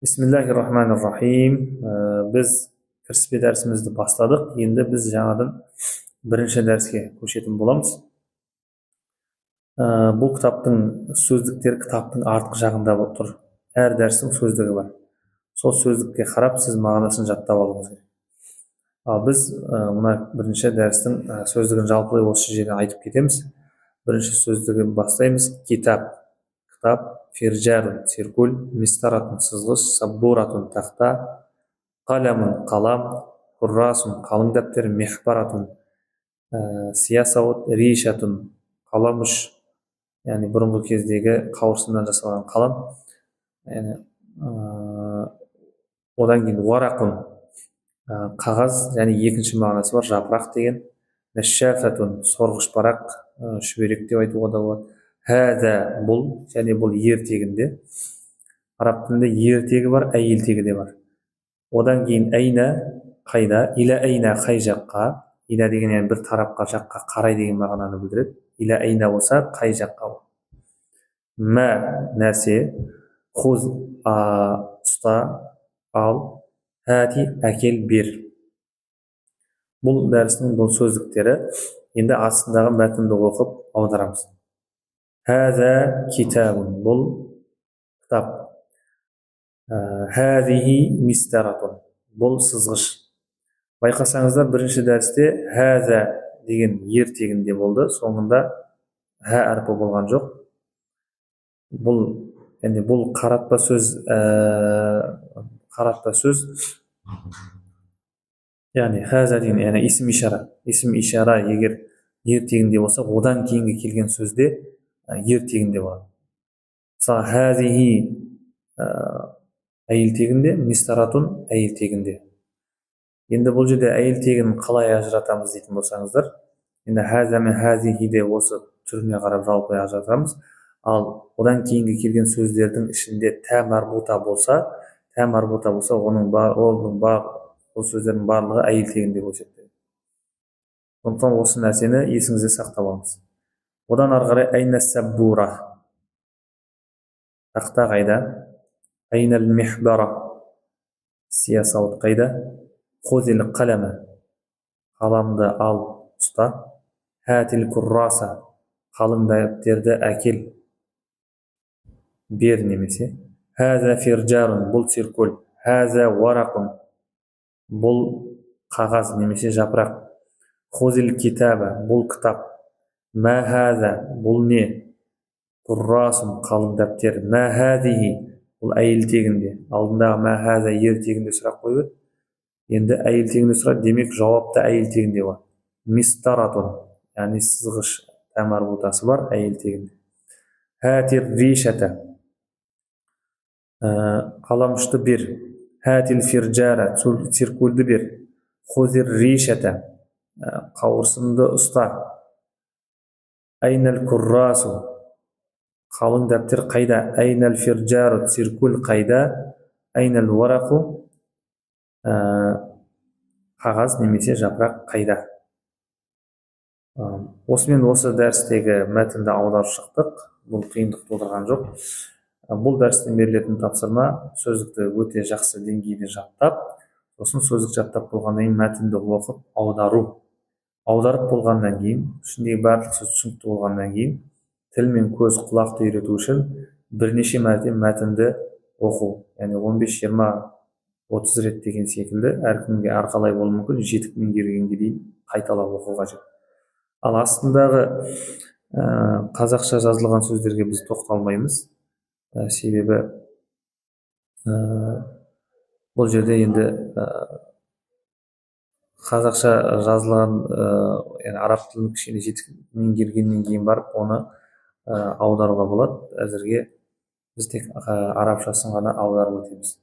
Bismillahirrahmanirrahim. Biz kіріспе дәрісімізді бастадық. Енді біз жаңадан бірінші дәріске көшетін боламыз. Бұл кітаптың сөздіктері кітаптың артқы жағында тұр. Әр дәрістің сөздігі бар. Сол сөздікке қарап, сіз мағынасын жаттап алуыңыз керек. Ал біз мына бірінші дәрістің сөздігін жалпылай осы жерден айтып кетеміз. Бірінші сөздігін бастаймыз. Китап, кітап, фиржарун, циркуль, мистаратун, сызғыш, саббуратун, тақта, қаламун, қалам, куррасун, қалың дәптер, мехбаратун, сиясауыт, ришатун, қаламұш, яғни бұрынғы кездегі қауырсыннан жасалған қалам. Одан кейін уарақун, қағаз, және екінші мағынасы бар, жапырақ деген. Нәшшафатун, сорғыш парақ, шүберек деп айтуға да болады. Хәзә, бұл, және бұл ертегінде. Араб тілінде ертегі бар, әйелтегі де бар. Одан кейін әйна, қайда, иля әйна, қай жаққа. Иля деген яғни бір тарапқа, жаққа қарай деген мағынаны білдіреді. Иля әйна болса, қай жаққа. Мә, нәрсе, хуз, ұста, ал, хәти, әкел, бер. Бұл дәрістің бұл сөздіктері. Енді астындағы мәтінді оқып аударамыз. Хәзә китабун, бұл кітап. Хәзихи мистаратун, бұл сызғыш. Байқасаңыздар, бірінші дәрісте хәзә деген ертегінде болды, соңында хә әрпі болған жоқ. Бұл қаратпа сөз, яғни хәзә деген, яғни исм ишара, егер ертегінде болса, одан кейінгі келген сөзде ертегінде болады. Мысалы, хәзихи әйелтегінде, мистаратун әйелтегінде. Енді бұл жерде әйелтегін қалай ажыратамыз дейтін болсаңыздар, енді хәзә мен хәзихиде осы түріне қарап жалпы ажыратамыз. Ал одан кейінгі келген сөздердің ішінде тә марбута болса, ол сөздердің барлығы әйелтегінде көрсетіледі. Сондықтан осы нәрсені есіңізде сақтап алыңыз. Одан ары қарай әйна саббура, тақта қайда, әйнәл мехбара, сиясауыт қайда, хузил қалама, қаламды ал, ұста, хәтил курраса, қалың дәптерді әкел, бер немесе, хәзә фиржарун, бұл циркуль, хәзә варақун, бұл қағаз немесе жапырақ, хузил китаба, бұл кітап, мә хәзә, бұл не, куррасун, қалың дәптер, мә хәзихи, бұл әйелтегінде. Алдындағы мә хәзә ертегінде сұрақ қойып, енді әйелтегінде сұрақ, демек жауапта әйелтегінде бар. Мистаратун, яғни сызғыш тәмарбутасы бар әйелтегінде. Хәтир ришата, қаламұшты бер. Хәтил фиржара, циркульді бер. Хузир ришата, қауырсынды ұста. Айнал куррасу, қалың дәптер қайда, айнал фиржару, циркуль қайда, айнал варақу, қағаз немесе жапырақ қайда. Осымен осы дәрістегі мәтінді аударып шықтық. Бұл қиындық тудырған жоқ. Бұл дәрістен берілетін тапсырма сөздікті өте жақсы деңгейде жаттап, сосын сөздік жаттап болғаннан кейін мәтінді оқып аудару. Аударып болғаннан кейін, ішіндегі барлық сөз түсінікті болғаннан кейін, тіл мен көз құлақты үйрету үшін бірнеше мәрте мәтінді оқу. Яғни 15, 20, 30 рет деген секілді, әркімге әрқалай болуы мүмкін, жетік меңгергенге дейін қайталап оқу қажет. Ал астындағы қазақша жазылған сөздерге біз тоқталмаймыз. Себебі бұл жерде енді қазақша жазылған араб тілін кішкене жетік меңгергеннен кейін барып оны аударуға болады. Әзірге біз тек арабшасын ғана аударып өтеміз.